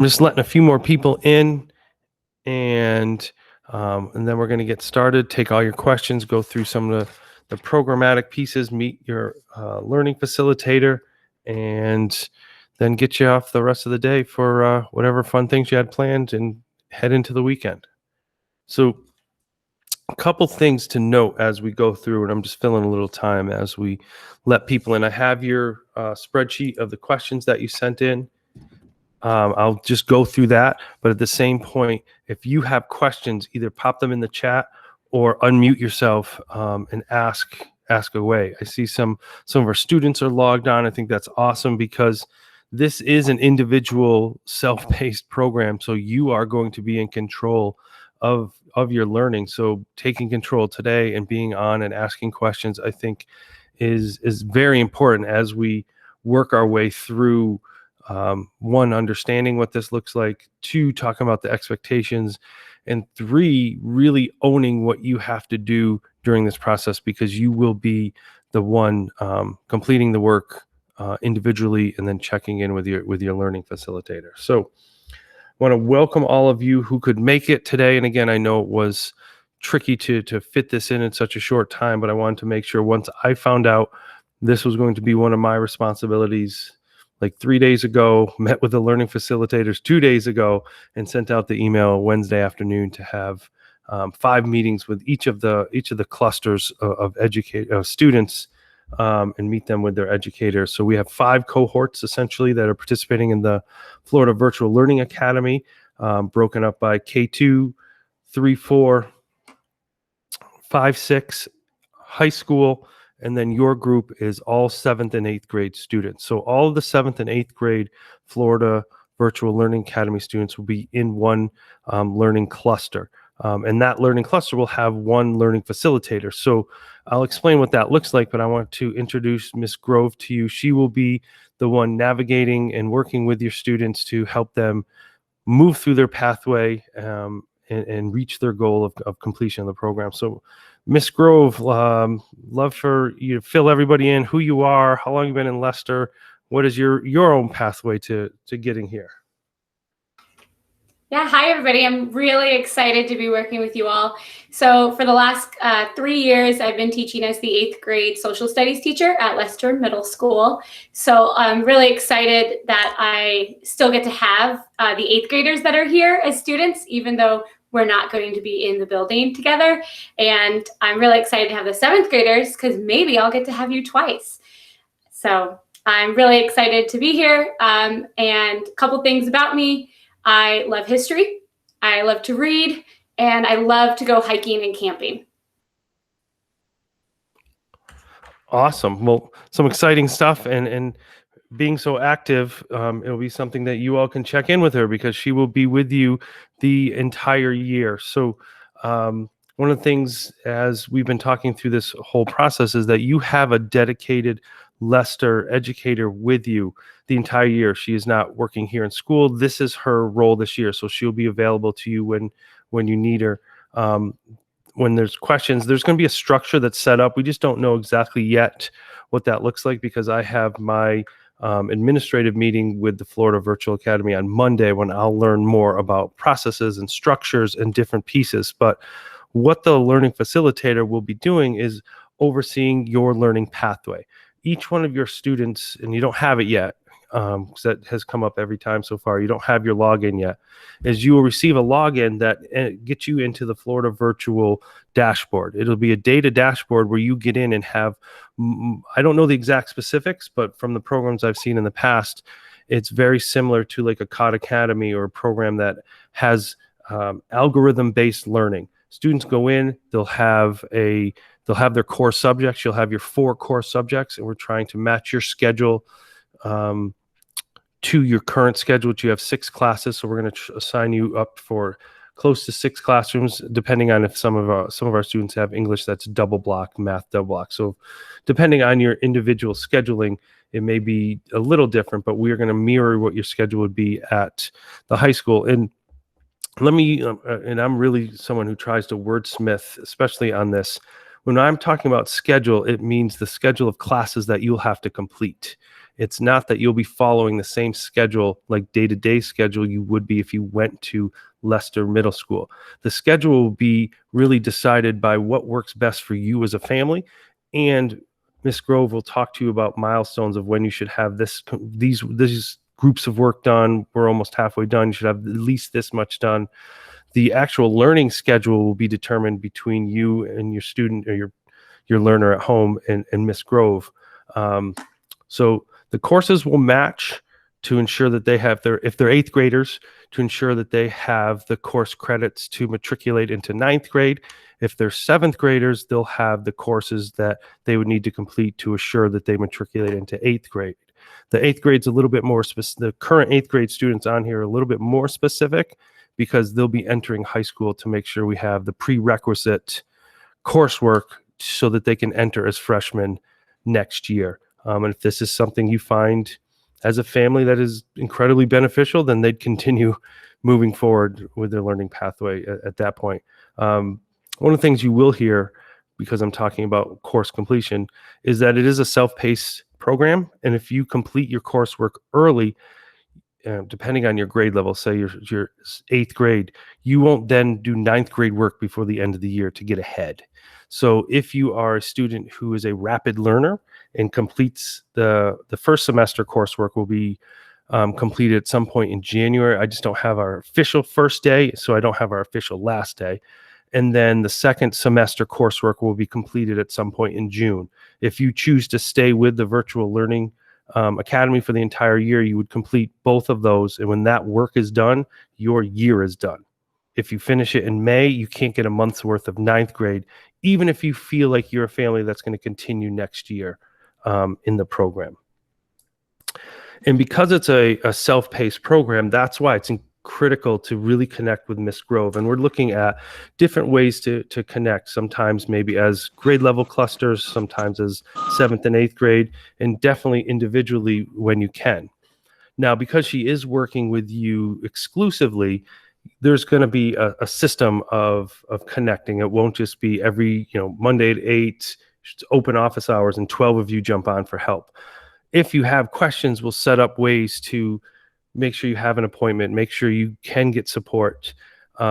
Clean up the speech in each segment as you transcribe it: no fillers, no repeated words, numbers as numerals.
I'm just letting a few more people in, and then we're going to get started. Take all your questions, go through some of the programmatic pieces, meet your learning facilitator, and then get you off the rest of the day for whatever fun things you had planned and head into the weekend. So a couple things to note as we go through, and I'm just filling a little time as we let people in. I have your spreadsheet of the questions that you sent in. I'll just go through that, but at the same point, if you have questions, either pop them in the chat or unmute yourself and ask away. I see some of our students are logged on. I think that's awesome because this is an individual self-paced program, so you are going to be in control of your learning. So taking control today and being on and asking questions, I think is very important as we work our way through one, understanding what this looks like, two, talking about the expectations, and three, really owning what you have to do during this process, because you will be the one completing the work individually and then checking in with your learning facilitator. So I want to welcome all of you who could make it today. And again, I know it was tricky to fit this in such a short time, but I wanted to make sure once I found out this was going to be one of my responsibilities, like 3 days ago, met with the learning facilitators 2 days ago, and sent out the email Wednesday afternoon to have 5 meetings with each of the clusters of students and meet them with their educators. So we have 5 cohorts essentially that are participating in the Florida Virtual Learning Academy, broken up by K2, 3, 4, 5, 6, high school. And then your group is all 7th and 8th grade students. So all of the 7th and 8th grade Florida Virtual Learning Academy students will be in one learning cluster. And that learning cluster will have one learning facilitator. So I'll explain what that looks like, but I want to introduce Ms. Grove to you. She will be the one navigating and working with your students to help them move through their pathway and reach their goal of completion of the program. So Miss Grove, love for you to fill everybody in, who you are, how long you've been in Leicester, what is your own pathway to getting here? Yeah, hi everybody. I'm really excited to be working with you all. So for the last 3 years, I've been teaching as the 8th grade social studies teacher at Leicester Middle School. So I'm really excited that I still get to have the 8th graders that are here as students, even though we're not going to be in the building together. And I'm really excited to have the 7th graders because maybe I'll get to have you twice. So I'm really excited to be here. And a couple things about me. I love history, I love to read, and I love to go hiking and camping. Awesome. Well, some exciting stuff, and being so active, it'll be something that you all can check in with her because she will be with you the entire year. So one of the things as we've been talking through this whole process is that you have a dedicated Leicester educator with you the entire year. She is not working here in school. This is her role this year. So she'll be available to you when you need her. When there's questions, there's going to be a structure that's set up. We just don't know exactly yet what that looks like because I have my administrative meeting with the Florida Virtual Academy on Monday when I'll learn more about processes and structures and different pieces. But what the learning facilitator will be doing is overseeing your learning pathway. Each one of your students, and you don't have it yet, because that has come up every time so far, you don't have your login yet, is you will receive a login that gets you into the Florida Virtual dashboard. It'll be a data dashboard where you get in and have, I don't know the exact specifics, but from the programs I've seen in the past, it's very similar to like a Khan Academy or a program that has algorithm-based learning. Students go in, they'll have their core subjects. You'll have your 4 core subjects, and we're trying to match your schedule to your current schedule, which you have 6 classes. So we're going to assign you up for close to 6 classrooms, depending on if some of our students have English that's double block, math double block. So depending on your individual scheduling, it may be a little different, but we are going to mirror what your schedule would be at the high school. And let me, and I'm really someone who tries to wordsmith, especially on this. When I'm talking about schedule, it means the schedule of classes that you'll have to complete. It's not that you'll be following the same schedule, like day-to-day schedule you would be if you went to Leicester Middle School. The schedule will be really decided by what works best for you as a family, and Miss Grove will talk to you about milestones of when you should have these groups of work done. We're almost halfway done. You should have at least this much done. The actual learning schedule will be determined between you and your student or your learner at home and Miss Grove. So the courses will match to ensure that they have if they're eighth graders, to ensure that they have the course credits to matriculate into ninth grade. If they're seventh graders, they'll have the courses that they would need to complete to assure that they matriculate into eighth grade. The eighth grade's a little bit more specific. The current eighth grade students on here are a little bit more specific because they'll be entering high school to make sure we have the prerequisite coursework so that they can enter as freshmen next year. And if this is something you find as a family that is incredibly beneficial, then they'd continue moving forward with their learning pathway at that point. One of the things you will hear, because I'm talking about course completion, is that it is a self-paced program. And if you complete your coursework early, depending on your grade level, say your eighth grade, you won't then do ninth grade work before the end of the year to get ahead. So if you are a student who is a rapid learner and completes the first semester coursework will be completed at some point in January. I just don't have our official first day, so I don't have our official last day. And then the second semester coursework will be completed at some point in June. If you choose to stay with the Virtual Learning Academy for the entire year, you would complete both of those. And when that work is done, your year is done. If you finish it in May, you can't get a month's worth of ninth grade, even if you feel like you're a family that's going to continue next year in the program. And because it's a self-paced program, that's why it's critical to really connect with Miss Grove. And we're looking at different ways to connect, sometimes maybe as grade level clusters, sometimes as 7th and 8th grade, and definitely individually when you can. Now, because she is working with you exclusively, there's going to be a system of connecting. It won't just be every Monday at 8, it's open office hours, and 12 of you jump on for help. If you have questions, we'll set up ways to make sure you have an appointment, make sure you can get support.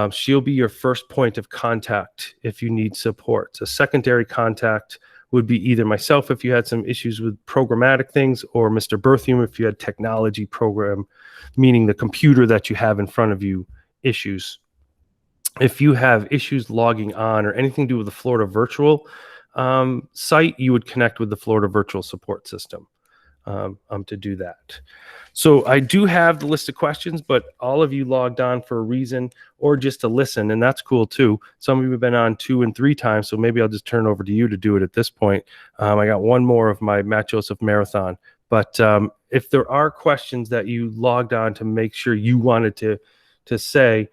She'll be your first point of contact if you need support. A secondary contact would be either myself if you had some issues with programmatic things, or Mr. Berthium if you had technology program, meaning the computer that you have in front of you, issues. If you have issues logging on or anything to do with the Florida Virtual site, you would connect with the Florida Virtual Support System to do that. So I do have the list of questions, but all of you logged on for a reason or just to listen, and that's cool too. Some of you have been on 2 and 3 times, so maybe I'll just turn over to you to do it at this point. I got one more of my Matt Joseph Marathon, but if there are questions that you logged on to make sure you wanted to say,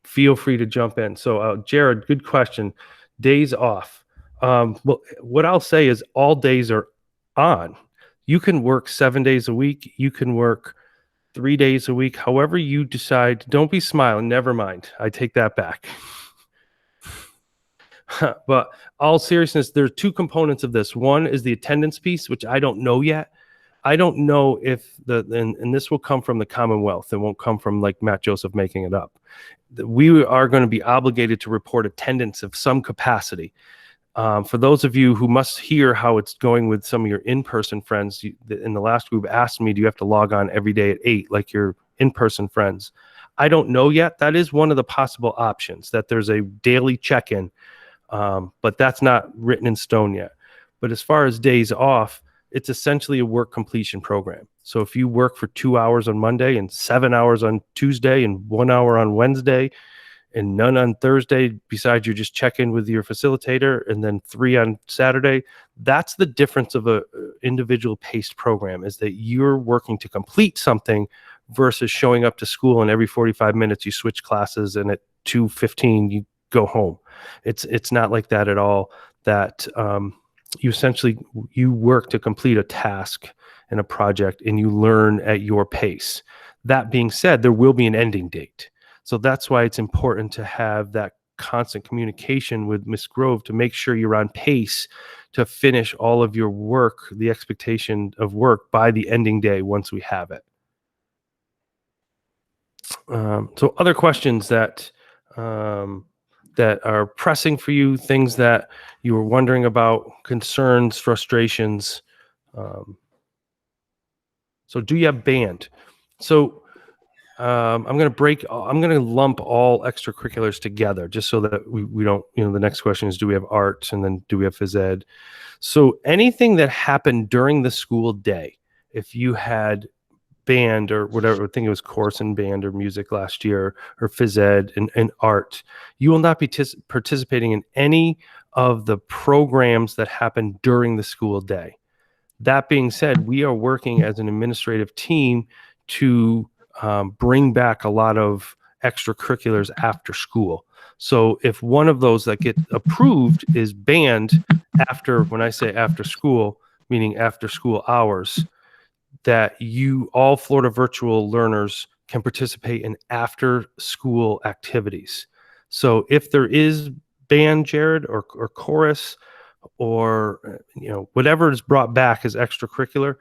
feel free to jump in. So Jared, good question. Days off. Well, what I'll say is all days are on. You can work 7 days a week. You can work 3 days a week. However you decide. Don't be smiling. Never mind. I take that back. But all seriousness, there are 2 components of this. One is the attendance piece, which I don't know yet. I don't know if and this will come from the Commonwealth. It won't come from like Matt Joseph making it up. We are going to be obligated to report attendance of some capacity. For those of you who must hear how it's going with some of your in-person friends, in the last group asked me, do you have to log on every day at 8 like your in-person friends? I don't know yet. That is one of the possible options, that there's a daily check-in, but that's not written in stone yet. But as far as days off, it's essentially a work completion program. So if you work for 2 hours on Monday and 7 hours on Tuesday and 1 hour on Wednesday and none on Thursday, besides you just check in with your facilitator, and then 3 on Saturday, that's the difference of a individual paced program, is that you're working to complete something versus showing up to school and every 45 minutes you switch classes and at 2:15 you go home. It's not like that at all. That you work to complete a task and a project, and you learn at your pace. That being said, there will be an ending date. So that's why it's important to have that constant communication with Miss Grove to make sure you're on pace to finish all of your work, the expectation of work by the ending day once we have it. So other questions that that are pressing for you, things that you were wondering about, concerns, frustrations. So do you have band? So I'm going to lump all extracurriculars together just so that we don't, the next question is, do we have art? And then do we have phys ed? So anything that happened during the school day, if you had band or whatever, I think it was chorus and band or music last year, or phys ed and art, you will not be participating in any of the programs that happen during the school day. That being said, we are working as an administrative team to bring back a lot of extracurriculars after school. So if one of those that get approved is band after, when I say after school, meaning after school hours, that all Florida virtual learners can participate in after school activities. So if there is band, Jared, or chorus, or whatever is brought back as extracurricular,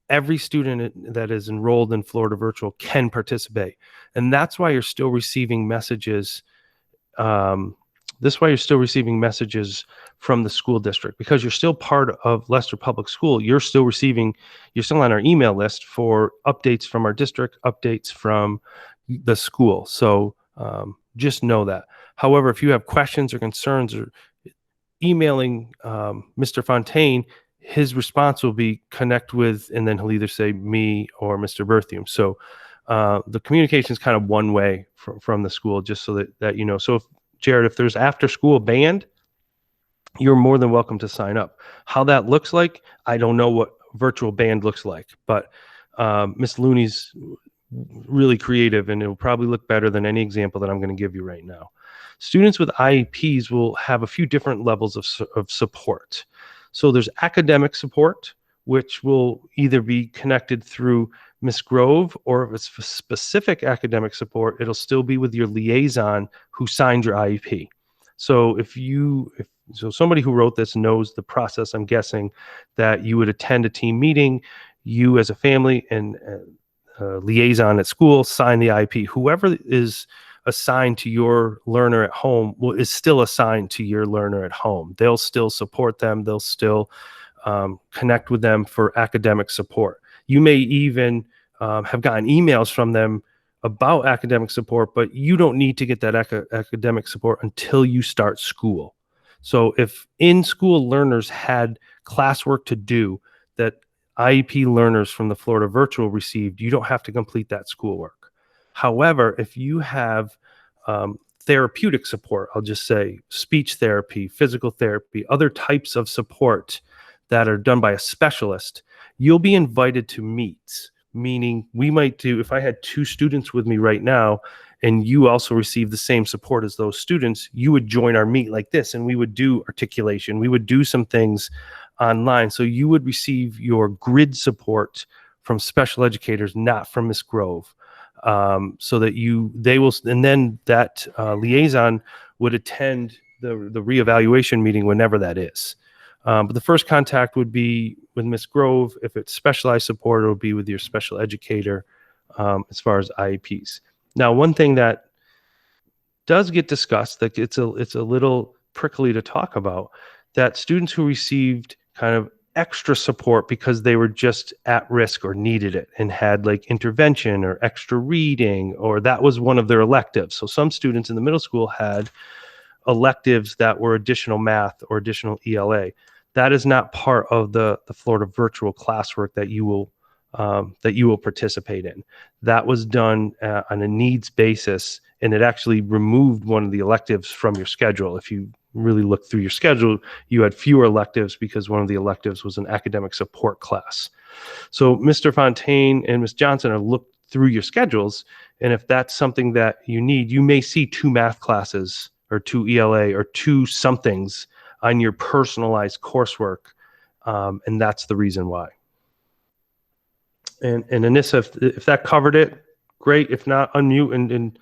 every student that is enrolled in Florida virtual can participate. And that's why you're still receiving messages. This way you're still receiving messages from the school district, because you're still part of Leicester Public School. You're still on our email list for updates from our district, updates from the school. So just know that. However, if you have questions or concerns, or emailing Mr. Fontaine, his response will be connect with, and then he'll either say me or Mr. Berthium. So the communication is kind of one way from the school, just so that you know. So Jared, if there's after school band, you're more than welcome to sign up. How that looks like, I don't know what virtual band looks like, but Miss Looney's really creative, and it will probably look better than any example that I'm going to give you right now. Students with IEPs will have a few different levels of support. So there's academic support, which will either be connected through Miss Grove, or if it's for specific academic support, it'll still be with your liaison who signed your IEP. So if somebody who wrote this knows the process, I'm guessing that you would attend a team meeting, you as a family and liaison at school sign the IEP. Whoever is assigned to your learner at home is still assigned to your learner at home. They'll still support them. They'll still connect with them for academic support. You may even have gotten emails from them about academic support, but you don't need to get that academic support until you start school. So if in-school learners had classwork to do that IEP learners from the Florida virtual received, you don't have to complete that schoolwork. However, if you have therapeutic support, I'll just say speech therapy, physical therapy, other types of support that are done by a specialist, you'll be invited to meets. Meaning we might do, if I had 2 students with me right now and you also receive the same support as those students, you would join our meet like this, and we would do articulation. We would do some things online. So you would receive your grid support from special educators, not from Miss Grove. So that they will, and then that liaison would attend the reevaluation meeting whenever that is. But the first contact would be with Miss Grove. If it's specialized support, it will be with your special educator as far as IEPs. Now, one thing that does get discussed, that it's a little prickly to talk about, that students who received kind of extra support because they were just at risk or needed it and had like intervention or extra reading, or that was one of their electives. So some students in the middle school had electives that were additional math or additional ELA. That is not part of the Florida virtual classwork that you will participate in. That was done on a needs basis, and it actually removed one of the electives from your schedule. If you really look through your schedule, you had fewer electives because one of the electives was an academic support class. So Mr. Fontaine and Ms. Johnson have looked through your schedules, and if that's something that you need, you may see 2 math classes or 2 ELA or 2 somethings on your personalized coursework, and that's the reason why. And Anissa, if that covered it, great. If not, unmute and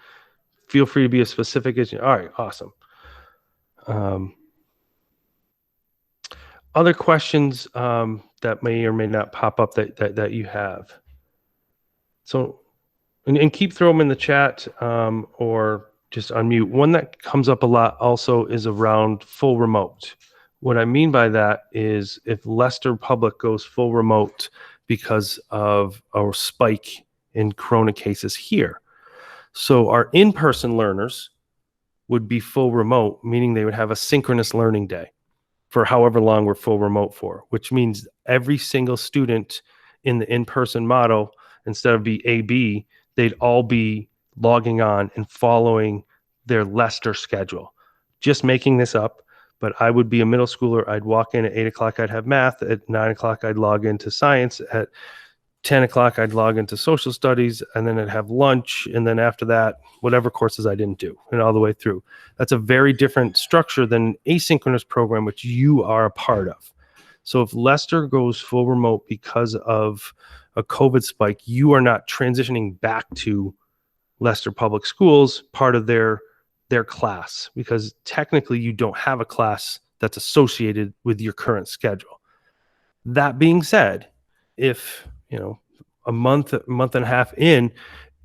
feel free to be as specific as you. All right, awesome. Other questions that may or may not pop up that you have. So, and keep throwing them in the chat or just unmute. One that comes up a lot also is around full remote. What I mean by that is if Leicester Public goes full remote because of a spike in corona cases here. So our in-person learners would be full remote, meaning they would have a synchronous learning day for however long we're full remote for, which means every single student in the in-person model, instead of be AB, they'd all be logging on and following their Leicester schedule. Just making this up, but I would be a middle schooler. I'd walk in at 8 o'clock, I'd have math. At 9 o'clock, I'd log into science. At 10 o'clock, I'd log into social studies, and then I'd have lunch. And then after that, whatever courses I didn't do, and all the way through. That's a very different structure than asynchronous program, which you are a part of. So if Leicester goes full remote because of a COVID spike, you are not transitioning back to Leicester Public Schools, part of their class, because technically you don't have a class that's associated with your current schedule. That being said, if a month and a half in,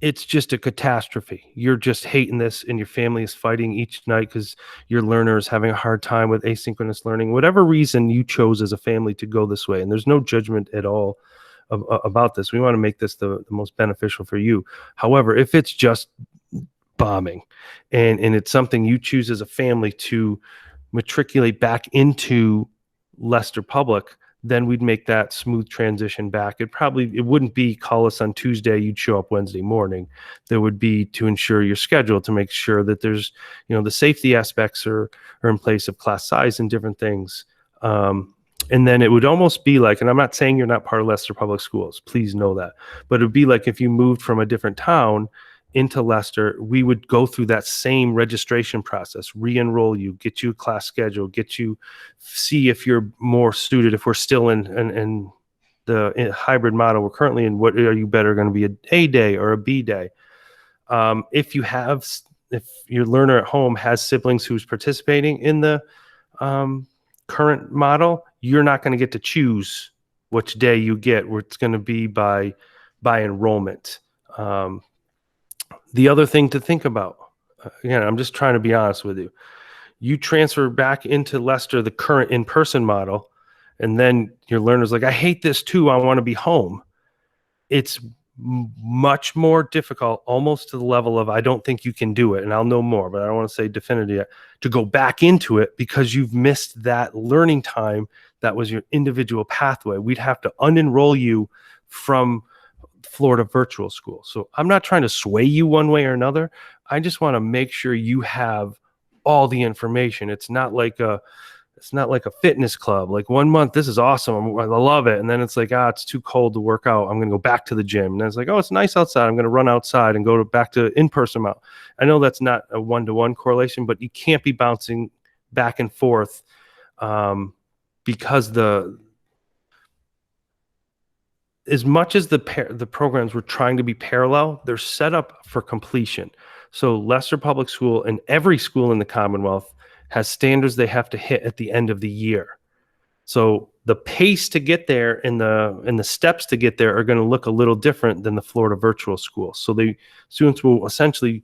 it's just a catastrophe. You're just hating this, and your family is fighting each night because your learner is having a hard time with asynchronous learning. Whatever reason you chose as a family to go this way, and there's no judgment at all about this. We want to make this the most beneficial for you. However, if it's just bombing, and it's something you choose as a family to matriculate back into Leicester Public, then we'd make that smooth transition back. It wouldn't be call us on Tuesday, you'd show up Wednesday morning. There would be to ensure your schedule, to make sure that there's, the safety aspects are in place of class size and different things. And then it would almost be like, and I'm not saying you're not part of Leicester Public Schools, please know that, but it would be like if you moved from a different town into Leicester, we would go through that same registration process, re-enroll you, get you a class schedule, get you, see if you're more suited, if we're still in the hybrid model we're currently in, what are you better going to be, a A day or a B day? If your learner at home has siblings who's participating in the current model, you're not going to get to choose which day you get, where it's going to be by enrollment. The other thing to think about, again, I'm just trying to be honest with you. You transfer back into Leicester, the current in-person model, and then your learner's like, I hate this too, I want to be home. It's much more difficult, almost to the level of, I don't think you can do it, and I'll know more, but I don't want to say definitive yet, to go back into it because you've missed that learning time that was your individual pathway. We'd have to unenroll you from Florida virtual school. So I'm not trying to sway you one way or another. I just want to make sure you have all the information. It's not like a fitness club. Like 1 month, this is awesome, I love it, and then it's like, it's too cold to work out, I'm going to go back to the gym. And then it's like, it's nice outside, I'm going to run outside and go back to in-person out. I know that's not a one-to-one correlation, but you can't be bouncing back and forth because as much as the programs were trying to be parallel, they're set up for completion. So Leicester Public School and every school in the Commonwealth has standards they have to hit at the end of the year. So the pace to get there and the steps to get there are going to look a little different than the Florida virtual school. So the students will essentially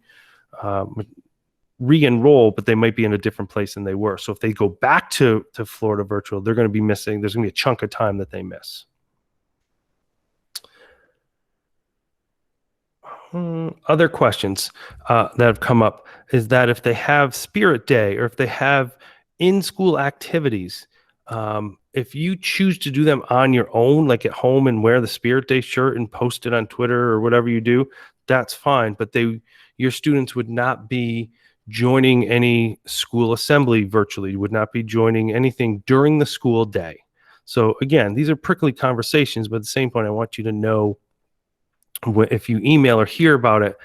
re-enroll, but they might be in a different place than they were. So if they go back to Florida virtual, they're going to be missing, there's going to be a chunk of time that they miss. Other questions that have come up is that if they have Spirit Day or if they have in-school activities, if you choose to do them on your own, like at home, and wear the Spirit Day shirt and post it on Twitter or whatever you do, that's fine. But your students would not be joining any school assembly virtually, would not be joining anything during the school day. So again, these are prickly conversations, but at the same point, I want you to know, if you email or hear about it,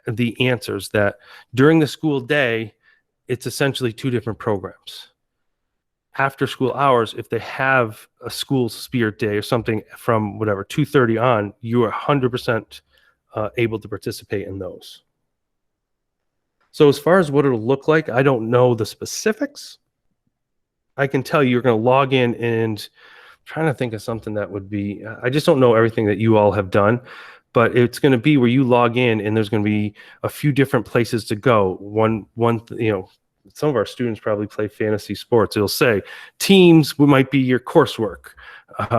the answers that during the school day, it's essentially two different programs. After school hours, if they have a school Spirit Day or something from whatever 2:30 on, you are 100% able to participate in those. So as far as what it'll look like, I don't know the specifics, I can tell you're going to log in and trying to think of something that would be, I just don't know everything that you all have done, but it's going to be where you log in and there's going to be a few different places to go. Some of our students probably play fantasy sports. It'll say teams might be your coursework,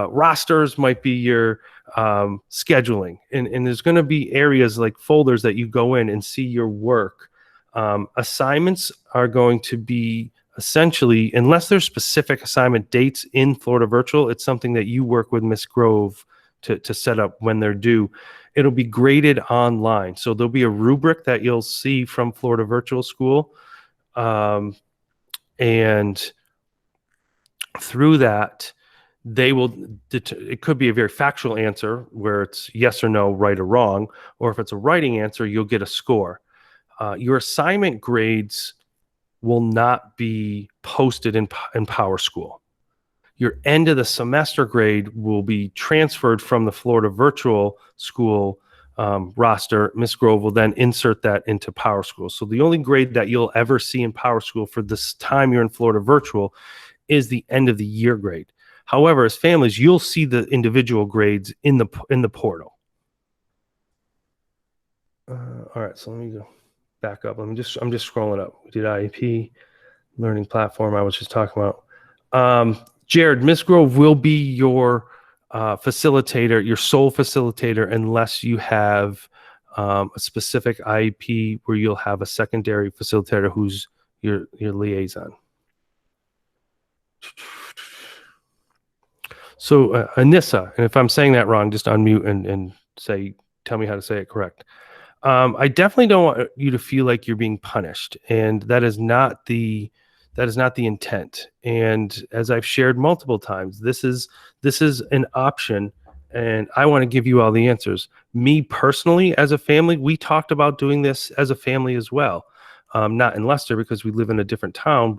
rosters might be your scheduling. And there's going to be areas like folders that you go in and see your work. Assignments are going to be essentially, unless there's specific assignment dates in Florida Virtual, it's something that you work with Miss Grove to set up when they're due. It'll be graded online. So there'll be a rubric that you'll see from Florida Virtual School. And through that, it could be a very factual answer where it's yes or no, right or wrong, or if it's a writing answer, you'll get a score. Your assignment grades will not be posted in PowerSchool. Your end of the semester grade will be transferred from the Florida Virtual School roster. Ms. Grove will then insert that into PowerSchool. So the only grade that you'll ever see in PowerSchool for this time you're in Florida Virtual is the end of the year grade. However, as families, you'll see the individual grades in the portal. All right, so let me go back up. I'm just scrolling up. We did IEP, learning platform I was just talking about. Jared, Miss Grove will be your facilitator, your sole facilitator, unless you have a specific IEP where you'll have a secondary facilitator who's your liaison. So Anissa, and if I'm saying that wrong, just unmute and tell me how to say it correct. I definitely don't want you to feel like you're being punished, and that is not the intent. And as I've shared multiple times, this is an option, and I want to give you all the answers. Me personally, as a family, we talked about doing this as a family as well. Not in Leicester because we live in a different town,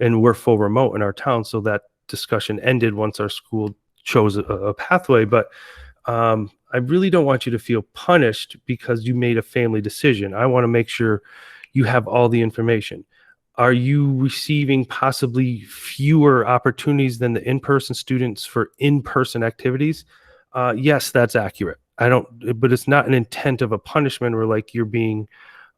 and we're full remote in our town, so that discussion ended once our school chose a pathway. But I really don't want you to feel punished because you made a family decision. I want to make sure you have all the information. Are you receiving possibly fewer opportunities than the in-person students for in-person activities? Yes, that's accurate. But it's not an intent of a punishment or like you're being,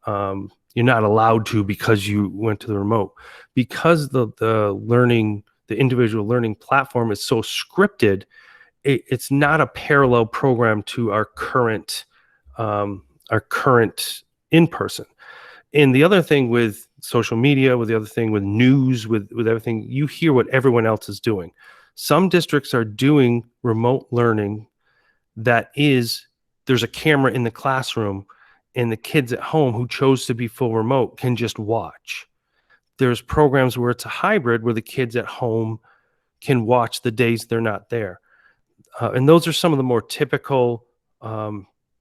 you're not allowed to because you went to the remote. Because the individual learning platform is so scripted, it's not a parallel program to our current in-person. And the other thing with social media, with the other thing with news, with everything, you hear what everyone else is doing. Some districts are doing remote learning there's a camera in the classroom and the kids at home who chose to be full remote can just watch. There's programs where it's a hybrid where the kids at home can watch the days they're not there. And those are some of the more typical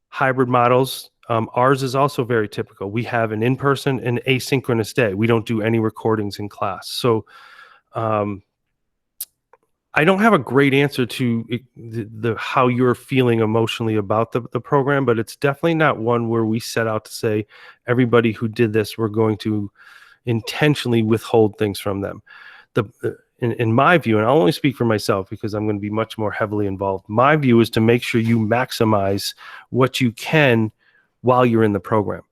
hybrid models. Ours is also very typical. We have an in-person and asynchronous day. We don't do any recordings in class. So I don't have a great answer to how you're feeling emotionally about the program, but it's definitely not one where we set out to say everybody who did this, we're going to intentionally withhold things from them. In my view, and I'll only speak for myself because I'm going to be much more heavily involved. My view is to make sure you maximize what you can while you're in the program.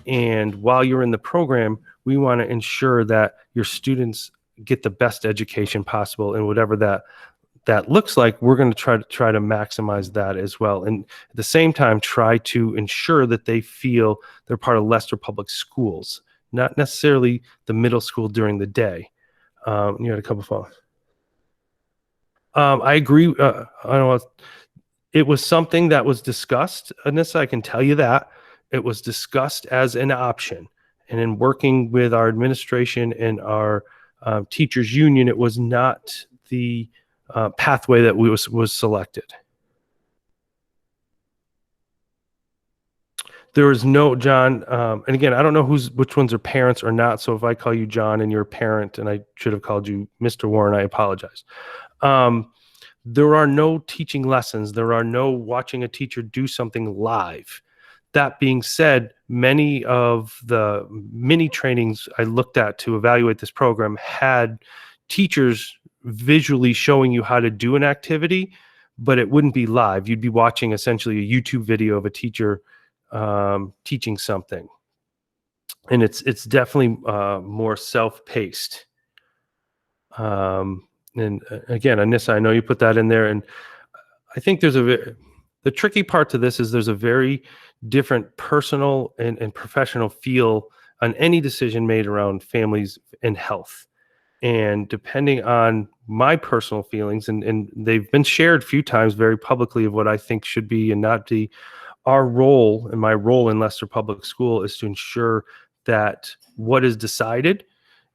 And while you're in the program, we want to ensure that your students get the best education possible, and whatever that looks like, we're going to try to maximize that as well. And at the same time, try to ensure that they feel they're part of Leicester Public Schools, not necessarily the middle school during the day. You had a couple of thoughts. I agree. I don't know. It was something that was discussed, Anissa. I can tell you that it was discussed as an option, and in working with our administration and our teachers union, it was not the pathway that was selected. There is no John, and again, I don't know which ones are parents or not. So if I call you John and you're a parent, and I should have called you Mr. Warren, I apologize. There are no teaching lessons. There are no watching a teacher do something live. That being said, many of the mini trainings I looked at to evaluate this program had teachers visually showing you how to do an activity, but it wouldn't be live. You'd be watching essentially a YouTube video of a teacher teaching something. And it's definitely more self-paced. And again, Anissa, I know you put that in there, and I think the tricky part to this is there's a very different personal and professional feel on any decision made around families and health. And depending on my personal feelings, and they've been shared a few times very publicly of what I think should be and not be, our role and my role in Leicester Public School is to ensure that what is decided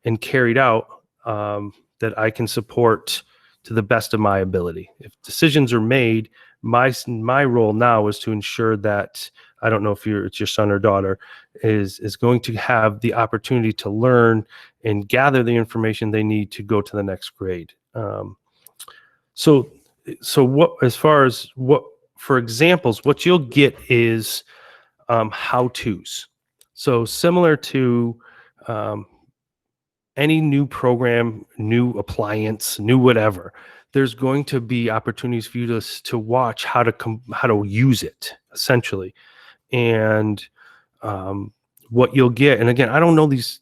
and carried out, that I can support to the best of my ability. If decisions are made, my role now is to ensure that, I don't know if it's your son or daughter, is going to have the opportunity to learn and gather the information they need to go to the next grade. So what, as far as what, for examples, what you'll get is how-tos. So similar to any new program, new appliance, new whatever, there's going to be opportunities for you to watch how to use it, essentially. And what you'll get, and again, I don't know these,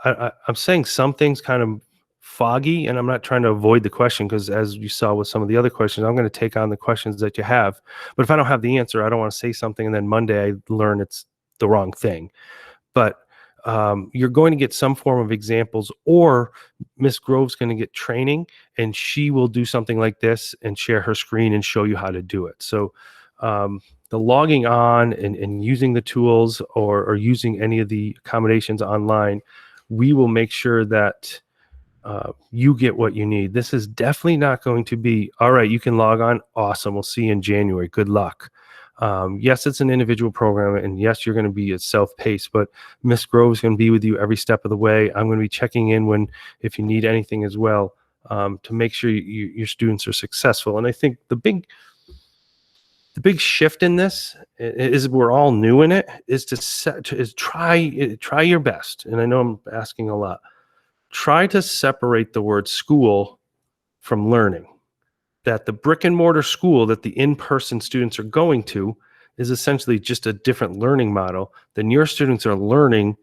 I'm saying some things kind of foggy, and I'm not trying to avoid the question, because as you saw with some of the other questions, I'm going to take on the questions that you have. But if I don't have the answer, I don't want to say something and then Monday I learn it's the wrong thing. But you're going to get some form of examples, or Miss Grove's going to get training and she will do something like this and share her screen and show you how to do it. So the logging on and using the tools or using any of the accommodations online, we will make sure that you get what you need. This is definitely not going to be, all right, you can log on. Awesome. We'll see you in January. Good luck. Yes, it's an individual program, and yes, you're going to be self-paced, but Miss Grove's going to be with you every step of the way. I'm going to be checking in if you need anything as well, to make sure your students are successful. And I think the big shift in this is, we're all new in it, is try your best. And I know I'm asking a lot. Try to separate the word school from learning. That the brick and mortar school that the in-person students are going to is essentially just a different learning model. Then your students are learning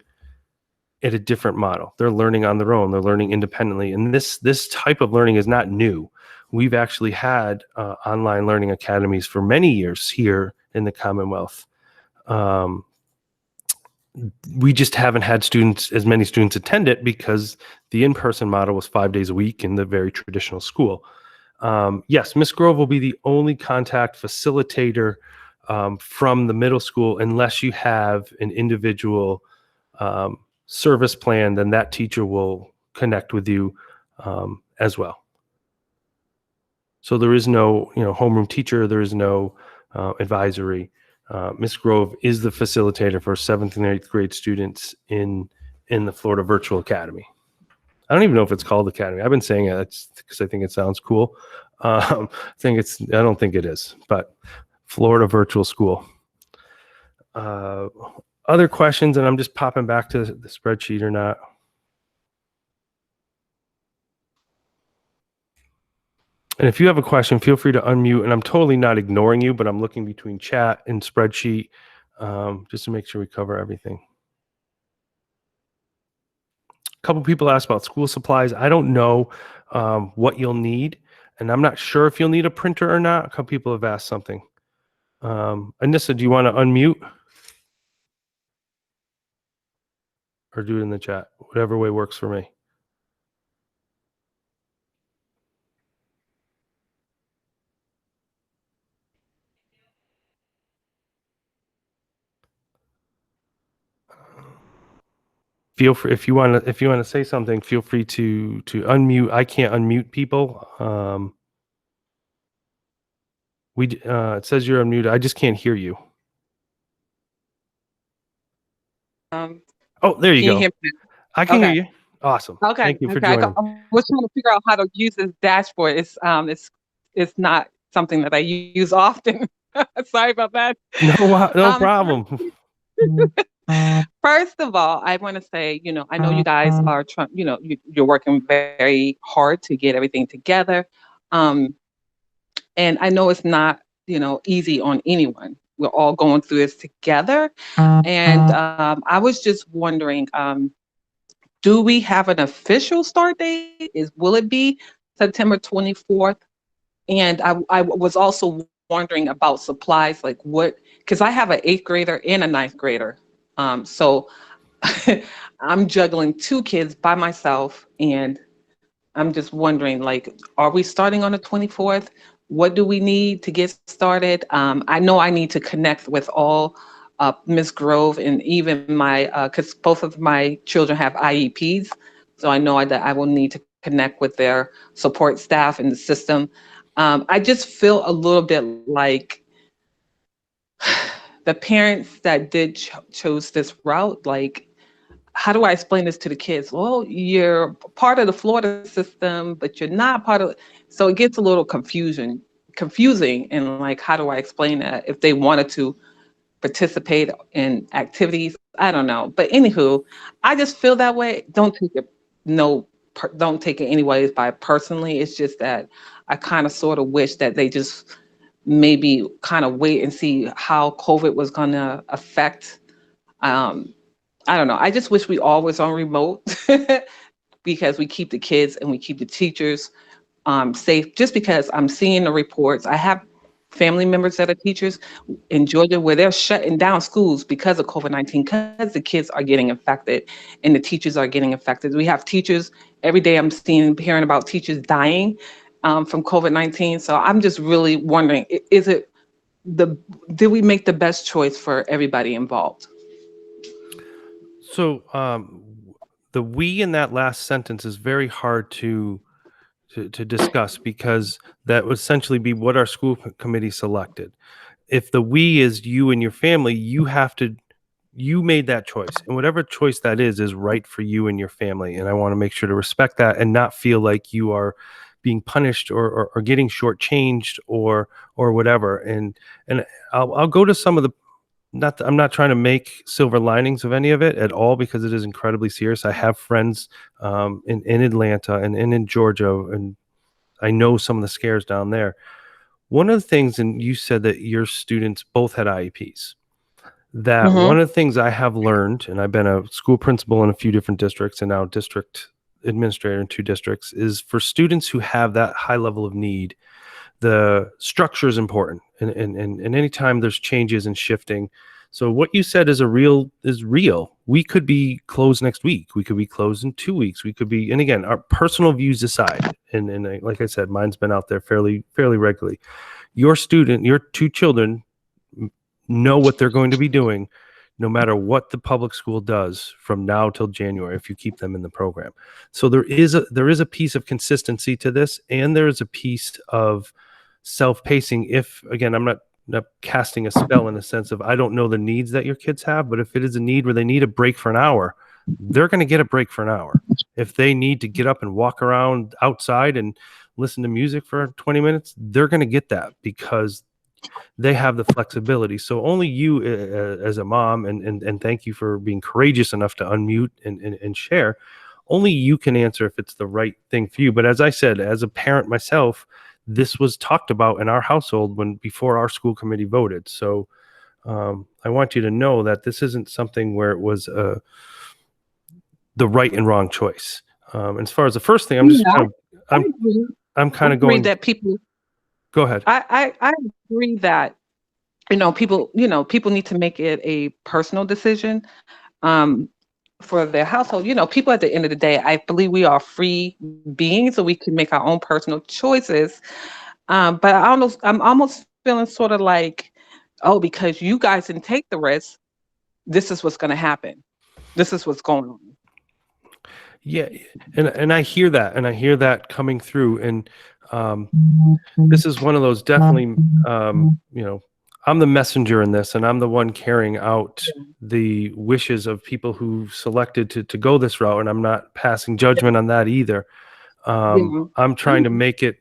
at a different model. They're learning on their own. They're learning independently. And this type of learning is not new. We've actually had online learning academies for many years here in the Commonwealth. We just haven't had as many students attend it because the in-person model was 5 days a week in the very traditional school. Yes, Miss Grove will be the only contact facilitator from the middle school, unless you have an individual service plan. Then that teacher will connect with you as well. So there is no, homeroom teacher. There is no advisory. Miss Grove is the facilitator for 7th and 8th grade students in the Florida Virtual Academy. I don't even know if it's called Academy. I've been saying it because I think it sounds cool. I don't think it is, but Florida Virtual School. Other questions, and I'm just popping back to the spreadsheet or not. And if you have a question, feel free to unmute. And I'm totally not ignoring you, but I'm looking between chat and spreadsheet just to make sure we cover everything. A couple people asked about school supplies. I don't know what you'll need, and I'm not sure if you'll need a printer or not. A couple people have asked something. Anissa, do you want to unmute? Or do it in the chat? Whatever way works for me. Feel free, if you want to say something, feel free to unmute. I can't unmute people. It says you're unmuted. I just can't hear you. Oh, there you go. I can hear you. Awesome. Okay. Thank you for joining. I was trying to figure out how to use this dashboard. It's not something that I use often. Sorry about that. No problem. First of all, I want to say, I know you guys are trying, you're working very hard to get everything together. Um, and I know it's not, easy on anyone. We're all going through this together. And I was just wondering, do we have an official start date? Will it be September 24th? And I was also wondering about supplies, like because I have an 8th grader and a 9th grader. So I'm juggling 2 kids by myself, and I'm just wondering, like, are we starting on the 24th? What do we need to get started? I know I need to connect with all Ms. Grove and even because both of my children have IEPs. So I know that I will need to connect with their support staff in the system. I just feel a little bit like the parents that did chose this route, like, how do I explain this to the kids? Well, you're part of the Florida system, but you're not part of. So it gets a little confusing, and like, how do I explain that if they wanted to participate in activities? I don't know. But anywho, I just feel that way. Don't take it don't take it anyways by personally. It's just that I kind of sort of wish that they just maybe kind of wait and see how COVID was gonna affect. I don't know. I just wish we all was on remote because we keep the kids and we keep the teachers safe. Just because I'm seeing the reports, I have family members that are teachers in Georgia where they're shutting down schools because of COVID-19, because the kids are getting infected and the teachers are getting infected. We have teachers every day. I'm hearing about teachers dying from COVID-19. So I'm just really wondering: did we make the best choice for everybody involved? So the we in that last sentence is very hard to discuss because that would essentially be what our school committee selected. If the we is you and your family, you made that choice, and whatever choice that is right for you and your family. And I want to make sure to respect that and not feel like you are being punished or getting shortchanged or whatever. And I'll go to some of the I'm not trying to make silver linings of any of it at all because it is incredibly serious. I have friends in Atlanta and in Georgia, and I know some of the scares down there. One of the things, and you said that your students both had IEPs, that Mm-hmm. one of the things I have learned, and I've been a school principal in a few different districts and now district administrator in 2 districts, is for students who have that high level of need, the structure is important. And anytime there's changes and shifting. So what you said is real. We could be closed next week. We could be closed in 2 weeks. We could be, and again, our personal views aside. And like I said, mine's been out there fairly regularly. Your 2 children know what they're going to be doing no matter what the public school does from now till January if you keep them in the program. So there is a piece of consistency to this, and there is a piece of self-pacing. If, again, I'm not casting a spell in the sense of I don't know the needs that your kids have, but if it is a need where they need a break for an hour, they're going to get a break for an hour. If they need to get up and walk around outside and listen to music for 20 minutes, they're going to get that because they have the flexibility. So only you as a mom, and thank you for being courageous enough to unmute and share, only you can answer if it's the right thing for you. But as I said, as a parent myself, this was talked about in our household before our school committee voted. So I want you to know that this isn't something where it was the right and wrong choice. And as far as the first thing, I'm kind of going that people. Go ahead. I agree that people need to make it a personal decision for their household. People at the end of the day, I believe we are free beings, so we can make our own personal choices. But I'm almost feeling sort of like, oh, because you guys didn't take the risk, this is what's going to happen. This is what's going on. Yeah, and I hear that, coming through, and this is one of those definitely, I'm the messenger in this, and I'm the one carrying out the wishes of people who selected to go this route, and I'm not passing judgment on that either. I'm trying to make it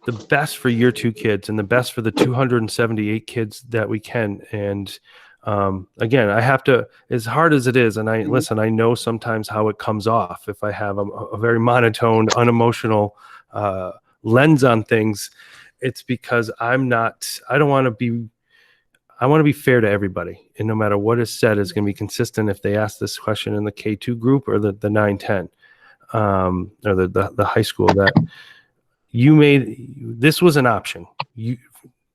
the best for your 2 kids and the best for the 278 kids that we can, and Again, I have to, as hard as it is, and Mhm. listen, I know sometimes how it comes off if I have a very monotone, unemotional lens on things. It's because I don't want to be, I want to be fair to everybody. And no matter what is said is going to be consistent if they ask this question in the K2 group or the 9-10, or the high school, that this was an option.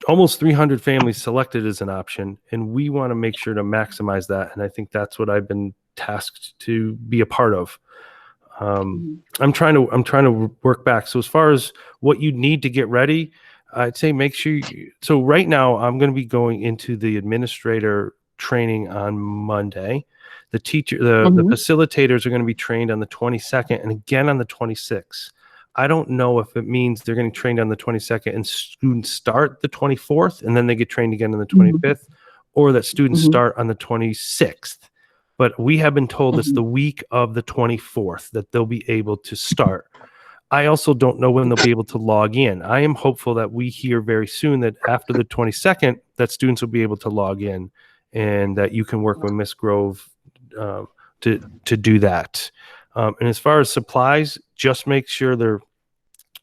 Almost 300 families selected as an option, and we want to make sure to maximize that. And I think that's what I've been tasked to be a part of. I'm trying to work back. So as far as what you need to get ready, I'd say make sure so right now I'm going to be going into the administrator training on Monday. The facilitators are going to be trained on the 22nd and again on the 26th. I don't know if it means they're getting trained on the 22nd and students start the 24th and then they get trained again on the 25th, or that students start on the 26th. But we have been told it's the week of the 24th that they'll be able to start. I also don't know when they'll be able to log in. I am hopeful that we hear very soon that after the 22nd, that students will be able to log in and that you can work with Miss Grove to do that. And as far as supplies, just make sure their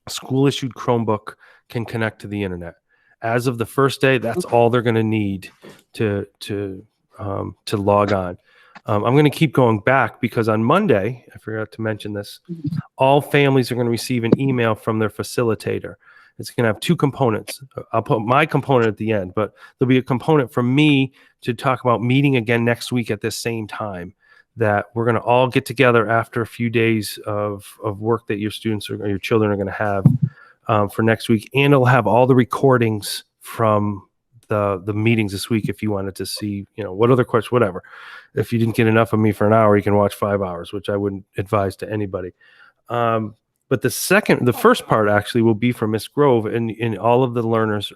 school issued Chromebook can connect to the internet. As of the first day, that's all they're going to need to log on. I'm going to keep going back because on Monday, I forgot to mention this, all families are going to receive an email from their facilitator. It's going to have two components. I'll put my component at the end, but there'll be a component from me to talk about meeting again next week at this same time, that we're going to all get together after a few days of work that your students or your children are going to have for next week. And it'll have all the recordings from the meetings this week if you wanted to see, what other questions, whatever. If you didn't get enough of me for an hour, you can watch 5 hours, which I wouldn't advise to anybody. But the first part actually will be for Miss Grove, and all of the learners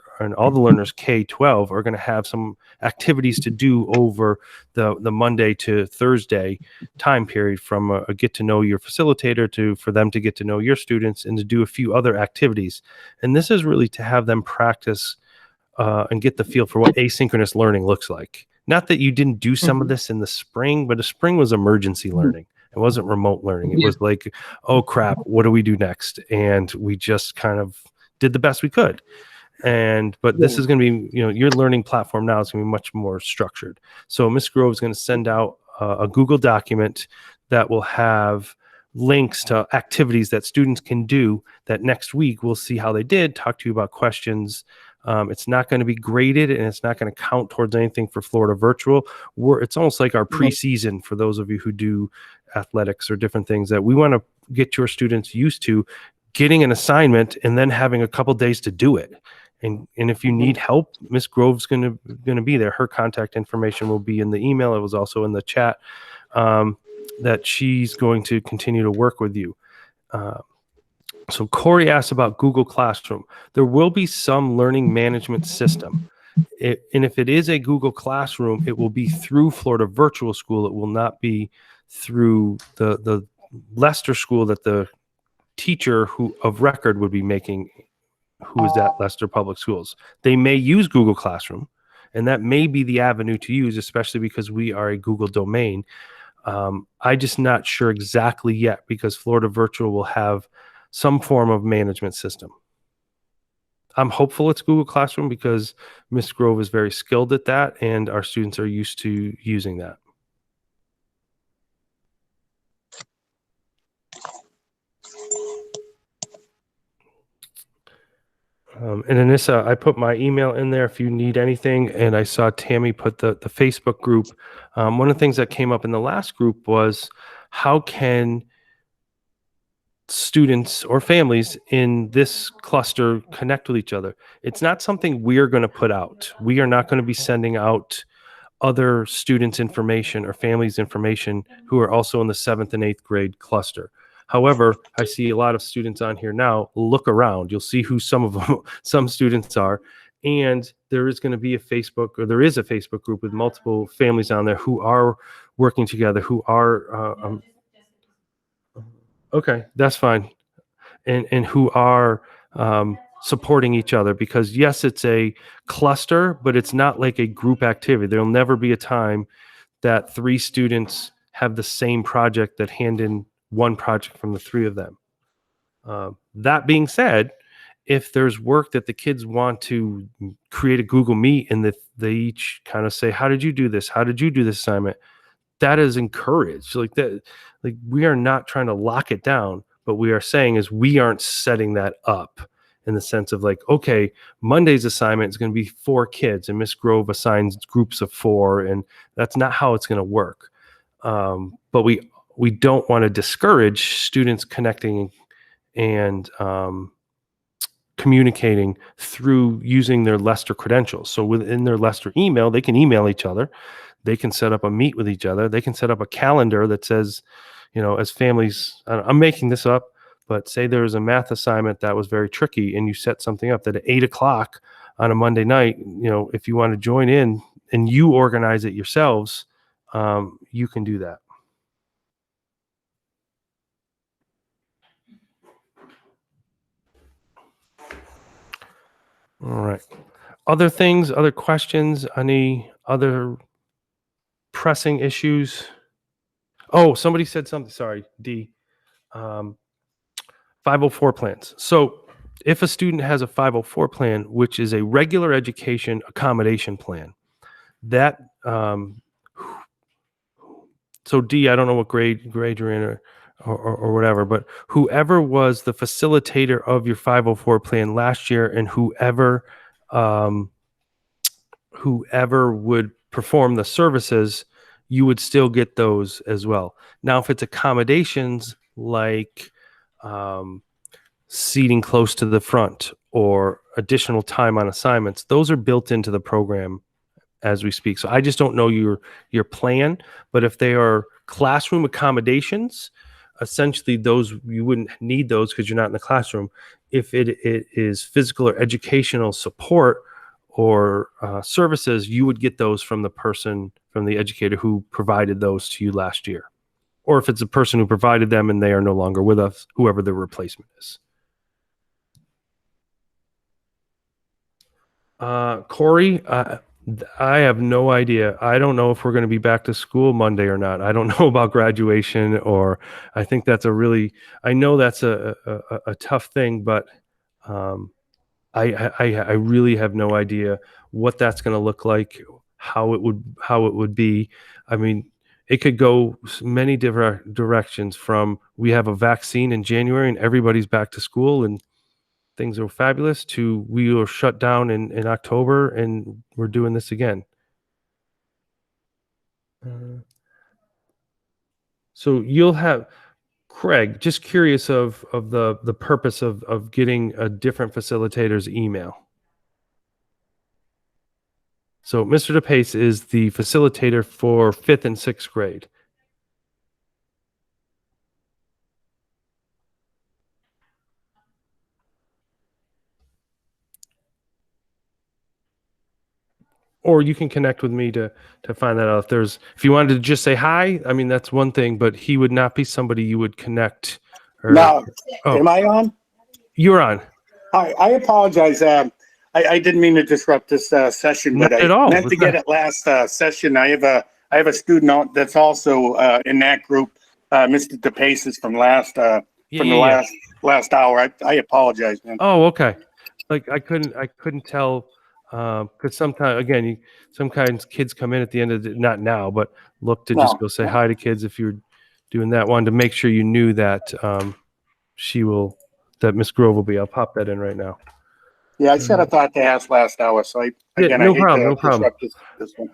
K-12 are going to have some activities to do over the Monday to Thursday time period, from a get to know your facilitator for them to get to know your students and to do a few other activities. And this is really to have them practice and get the feel for what asynchronous learning looks like. Not that you didn't do some of this in the spring, but the spring was emergency learning. It wasn't remote learning. It was like, oh crap, what do we do next? And we just kind of did the best we could. But this is going to be, your learning platform now is going to be much more structured. So Miss Grove is going to send out a Google document that will have links to activities that students can do that next week we'll see how they did, talk to you about questions. It's not going to be graded and it's not going to count towards anything for Florida Virtual. It's almost like our preseason for those of you who do athletics or different things, that we want to get your students used to getting an assignment and then having a couple days to do it. And if you need help, Miss Grove's going to be there. Her contact information will be in the email. It was also in the chat, that she's going to continue to work with you. So Corey asked about Google Classroom. There will be some learning management system. And if it is a Google Classroom, it will be through Florida Virtual School. It will not be through the Leicester school that the teacher of record would be making, who is at Leicester Public Schools. They may use Google Classroom, and that may be the avenue to use, especially because we are a Google domain. I'm just not sure exactly yet, because Florida Virtual will have some form of management system. I'm hopeful it's Google Classroom because Miss Grove is very skilled at that, and our students are used to using that. And Anissa, I put my email in there if you need anything, and I saw Tammy put the Facebook group. One of the things that came up in the last group was, how can students or families in this cluster connect with each other? It's not something we're going to put out. We are not going to be sending out other students' information or families' information who are also in the 7th and 8th grade cluster. However, I see a lot of students on here now. Look around. You'll see who some students are. And there is going to be a Facebook group with multiple families on there who are working together, who are okay, that's fine. And who are supporting each other, because yes, it's a cluster, but it's not like a group activity. There'll never be a time that 3 students have the same project that hand in one project from the 3 of them. That being said, if there's work that the kids want to create a Google Meet and that they each kind of say, how did you do this? How did you do this assignment? That is encouraged. Like that, like we are not trying to lock it down, but we are saying is we aren't setting that up in the sense of like, okay, Monday's assignment is going to be 4 kids and Miss Grove assigns groups of 4, and that's not how it's going to work. But we don't want to discourage students connecting and communicating through using their Lester credentials. So within their Lester email, they can email each other. They can set up a meet with each other. They can set up a calendar that says, as families, I'm making this up, but say there was a math assignment that was very tricky and you set something up that at 8:00 on a Monday night, if you want to join in and you organize it yourselves, you can do that. All right. Other things, other questions, any other pressing issues? Oh, somebody said something. Sorry, D. 504 plans. So if a student has a 504 plan, which is a regular education accommodation plan, that so D, I don't know what grade you're in or whatever, but whoever was the facilitator of your 504 plan last year and whoever would perform the services, you would still get those as well. Now, if it's accommodations like seating close to the front or additional time on assignments, those are built into the program as we speak. So I just don't know your plan, but if they are classroom accommodations, essentially those you wouldn't need those because you're not in the classroom. If it is physical or educational support or services, you would get those from the educator who provided those to you last year. Or if it's a person who provided them and they are no longer with us, whoever the replacement is. Corey, I have no idea. I don't know if we're going to be back to school Monday or not. I don't know about graduation, or I think that's I know that's a tough thing, but I really have no idea what that's going to look like, how it would be. I mean, it could go many different directions, from we have a vaccine in January and everybody's back to school and things are fabulous, to we were shut down in October and we're doing this again. So you'll have, Craig, just curious of the purpose of getting a different facilitator's email. So Mr. DePace is the facilitator for 5th and 6th grade. Or you can connect with me to find that out. If you wanted to just say hi, I mean, that's one thing, but he would not be somebody you would connect. No, am I on? You're on. Hi, I apologize. I didn't mean to disrupt this session, but Not at I all. meant to get it last session. I have a student out that's also in that group. Mr. DePace is from last last hour. I apologize, man. Oh, okay. Like I couldn't tell because sometimes kids come in at the end of not now, but look to just go say hi to kids if you're doing that. Wanted to make sure you knew that that Miss Grove will be. I'll pop that in right now. Yeah, I said I thought to ask last hour, so No problem. disrupt this one.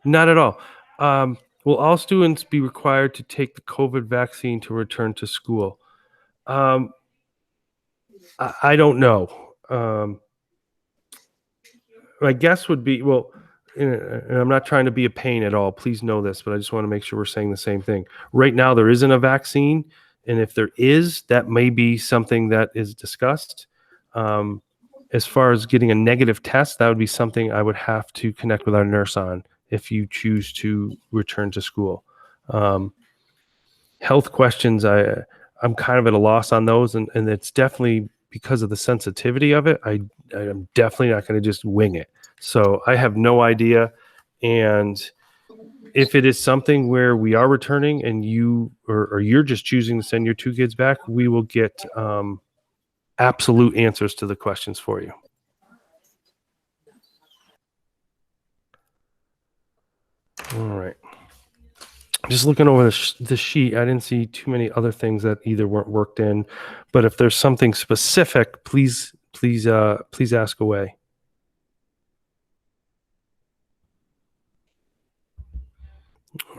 Not at all. Will all students be required to take the COVID vaccine to return to school? I don't know. My guess would be, well, and I'm not trying to be a pain at all. Please know this, but I just want to make sure we're saying the same thing. Right now, there isn't a vaccine. And if there is, that may be something that is discussed. As far as getting a negative test, that would be something I would have to connect with our nurse on if you choose to return to school. Health questions, I'm kind of at a loss on those. And it's definitely because of the sensitivity of it, I'm definitely not going to just wing it. So I have no idea. And if it is something where we are returning and you or you're just choosing to send your 2 kids back, we will get absolute answers to the questions for you. All right. Just looking over the sheet, I didn't see too many other things that either weren't worked in, but if there's something specific, please ask away.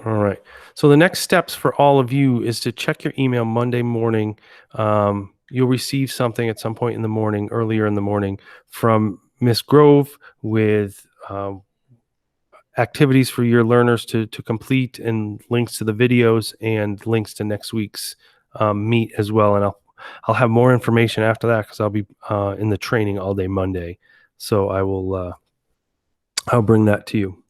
All right. So the next steps for all of you is to check your email Monday morning. You'll receive something at some point in the morning, earlier in the morning, from Miss Grove with activities for your learners to complete, and links to the videos and links to next week's meet as well. And I'll have more information after that because I'll be in the training all day Monday. So I'll bring that to you.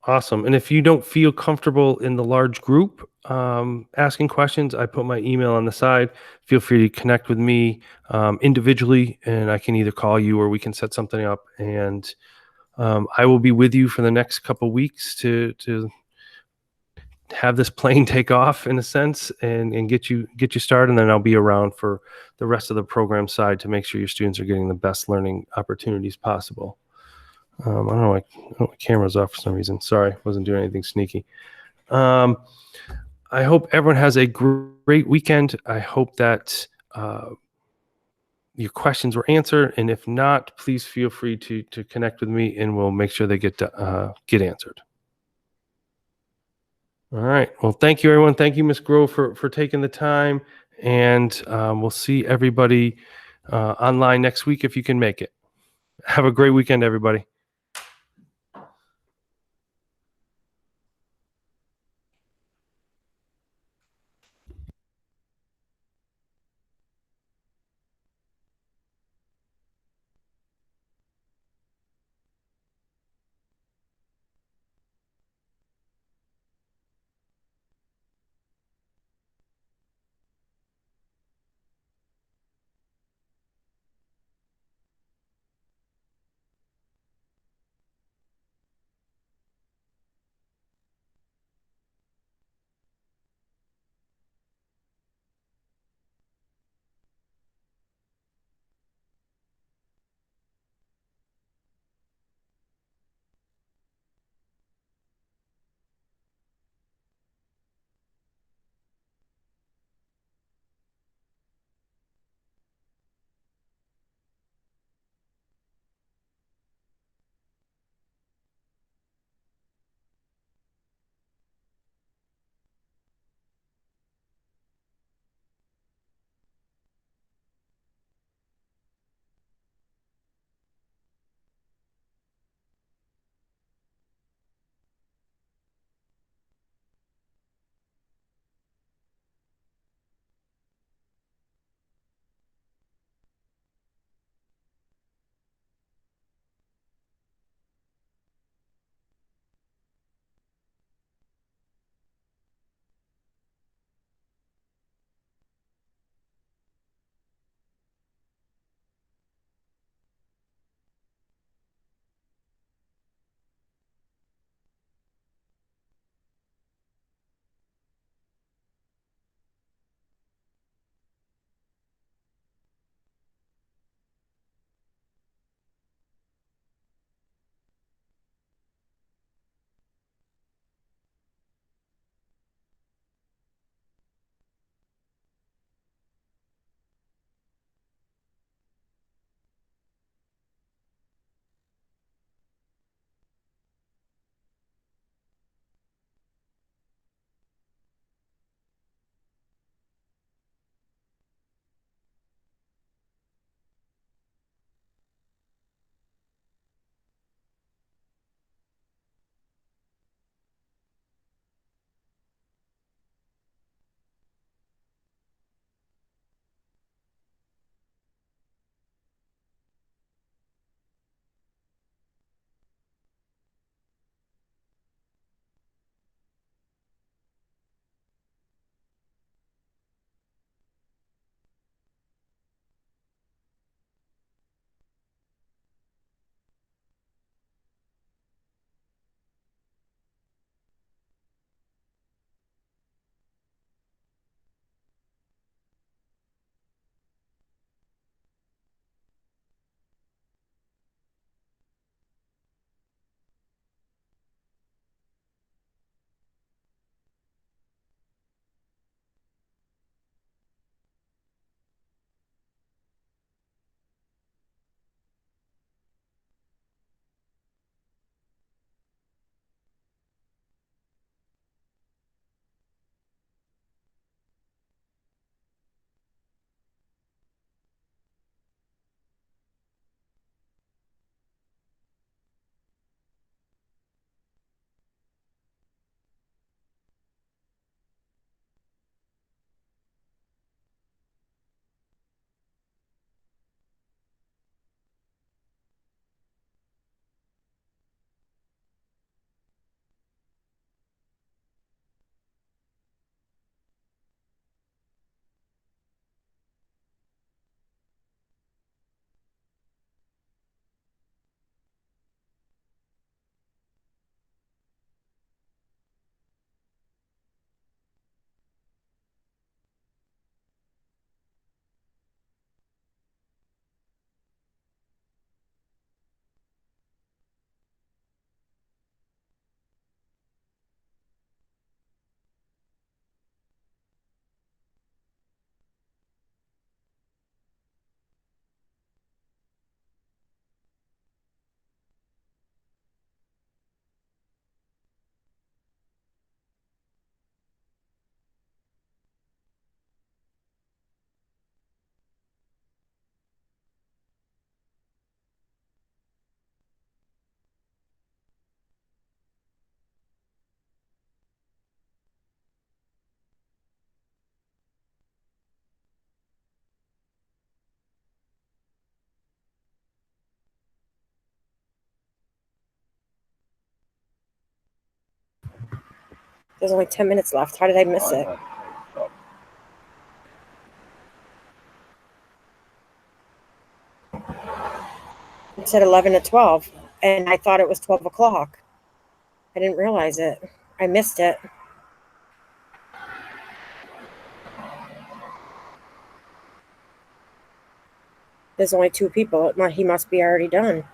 Awesome. And if you don't feel comfortable in the large group asking questions, I put my email on the side. Feel free to connect with me individually, and I can either call you or we can set something up. And I will be with you for the next couple weeks to have this plane take off in a sense and get you started. And then I'll be around for the rest of the program side to make sure your students are getting the best learning opportunities possible. I don't know why my camera's off for some reason. Sorry, wasn't doing anything sneaky. I hope everyone has a great weekend. I hope that your questions were answered, and if not, please feel free to connect with me, and we'll make sure they get answered. All right. Well, thank you, everyone. Thank you, Ms. Grove, for taking the time, and we'll see everybody online next week if you can make it. Have a great weekend, everybody. There's only 10 minutes left. How did I miss it? It said 11 to 12, and I thought it was 12 o'clock. I didn't realize it. I missed it. There's only 2 people. He must be already done.